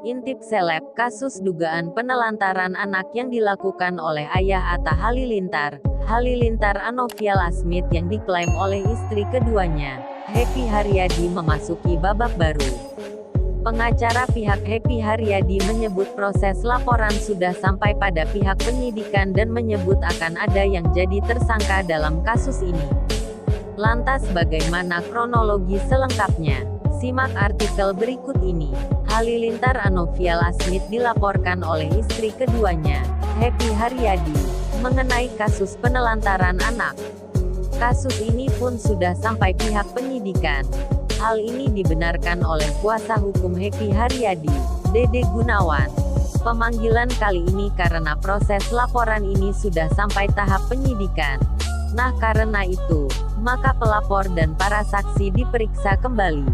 Intip seleb, kasus dugaan penelantaran anak yang dilakukan oleh ayah Atta Halilintar, Halilintar Anovial Asmit yang diklaim oleh istri keduanya, Happy Haryadi memasuki babak baru. Pengacara pihak Happy Haryadi menyebut proses laporan sudah sampai pada pihak penyidikan dan menyebut akan ada yang jadi tersangka dalam kasus ini. Lantas bagaimana kronologi selengkapnya? Simak artikel berikut ini. Halilintar Anovial Asmit dilaporkan oleh istri keduanya, Happy Haryadi, mengenai kasus penelantaran anak. Kasus ini pun sudah sampai pihak penyidikan. Hal ini dibenarkan oleh kuasa hukum Happy Haryadi, Dede Gunawan. Pemanggilan kali ini karena proses laporan ini sudah sampai tahap penyidikan. Nah, karena itu, maka pelapor dan para saksi diperiksa kembali.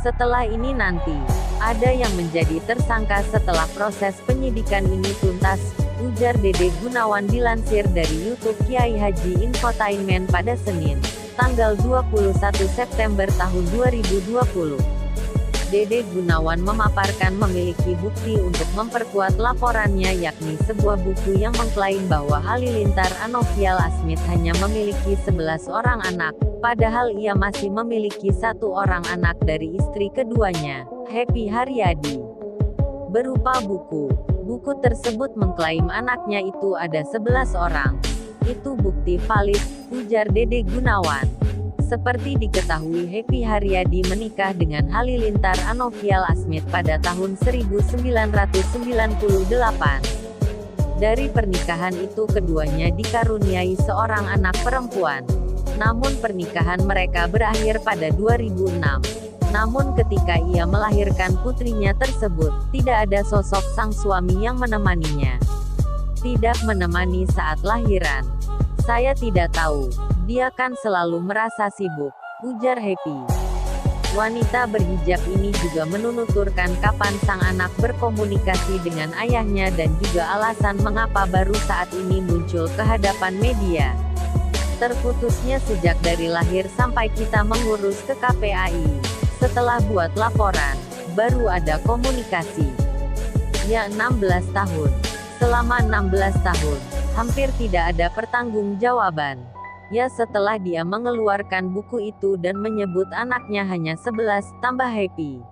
Setelah ini nanti, ada yang menjadi tersangka setelah proses penyidikan ini tuntas, ujar Dede Gunawan dilansir dari YouTube Kiai Haji Infotainment pada Senin, tanggal 21 September tahun 2020. Dede Gunawan memaparkan memiliki bukti untuk memperkuat laporannya, yakni sebuah buku yang mengklaim bahwa Halilintar Anovial Asmit hanya memiliki 11 orang anak, padahal ia masih memiliki 1 orang anak dari istri keduanya, Happy Haryadi. Berupa buku tersebut mengklaim anaknya itu ada 11 orang. Itu bukti valid, ujar Dede Gunawan. Seperti diketahui, Happy Haryadi menikah dengan Halilintar Anovial Asmit pada tahun 1998. Dari pernikahan itu keduanya dikaruniai seorang anak perempuan. Namun pernikahan mereka berakhir pada 2006. Namun ketika ia melahirkan putrinya tersebut, tidak ada sosok sang suami yang menemaninya. Tidak menemani saat lahiran. Saya tidak tahu. Dia kan selalu merasa sibuk, ujar Happy. Wanita berhijab ini juga menuturkan kapan sang anak berkomunikasi dengan ayahnya dan juga alasan mengapa baru saat ini muncul ke hadapan media. Terputusnya sejak dari lahir sampai kita mengurus ke KPAI. Setelah buat laporan, baru ada komunikasi. Ya 16 tahun. Selama 16 tahun, hampir tidak ada pertanggungjawaban. Ya setelah dia mengeluarkan buku itu dan menyebut anaknya hanya 11, tambah Happy.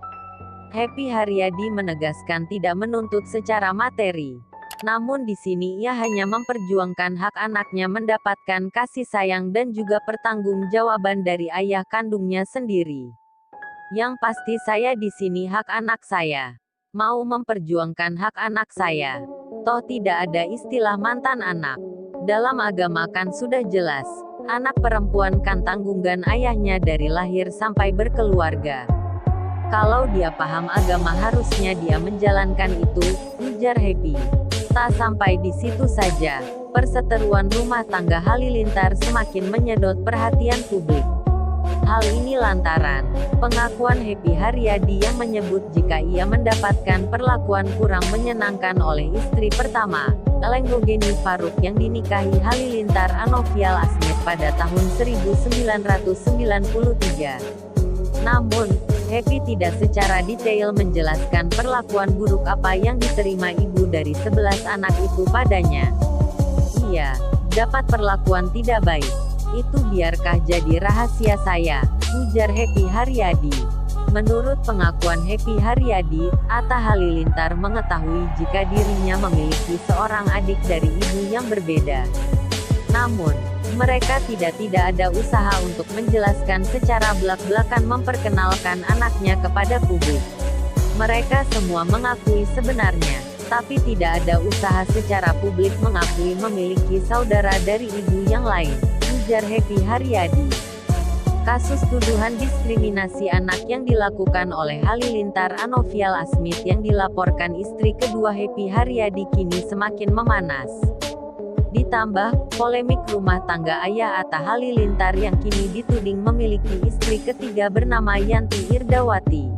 Happy Haryadi menegaskan tidak menuntut secara materi. Namun di sini ia hanya memperjuangkan hak anaknya mendapatkan kasih sayang dan juga pertanggungjawaban dari ayah kandungnya sendiri. Yang pasti saya di sini hak anak saya. Mau memperjuangkan hak anak saya. Toh tidak ada istilah mantan anak. Dalam agama kan sudah jelas. Anak perempuan kan tanggungan ayahnya dari lahir sampai berkeluarga. Kalau dia paham agama harusnya dia menjalankan itu, ujar Happy. Tak sampai di situ saja, perseteruan rumah tangga Halilintar semakin menyedot perhatian publik. Hal ini lantaran pengakuan Happy Haryadi yang menyebut jika ia mendapatkan perlakuan kurang menyenangkan oleh istri pertama, Lenggogeni Faruk yang dinikahi Halilintar Anovial Asmit pada tahun 1993. Namun, Happy tidak secara detail menjelaskan perlakuan buruk apa yang diterima ibu dari 11 anak itu padanya. Ia dapat perlakuan tidak baik. Itu biarkah jadi rahasia saya, ujar Happy Haryadi. Menurut pengakuan Happy Haryadi, Atta Halilintar mengetahui jika dirinya memiliki seorang adik dari ibu yang berbeda. Namun, mereka tidak ada usaha untuk menjelaskan secara belak-belakan memperkenalkan anaknya kepada publik. Mereka semua mengakui sebenarnya, tapi tidak ada usaha secara publik mengakui memiliki saudara dari ibu yang lain, ujar Happy Haryadi. Kasus tuduhan diskriminasi anak yang dilakukan oleh Halilintar Anovial Asmit yang dilaporkan istri kedua Happy Haryadi kini semakin memanas. Ditambah, polemik rumah tangga ayah Atta Halilintar yang kini dituding memiliki istri ketiga bernama Yanti Irdawati.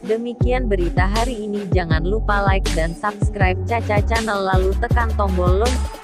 Demikian berita hari ini, jangan lupa like dan subscribe Caca Channel lalu tekan tombol lonceng.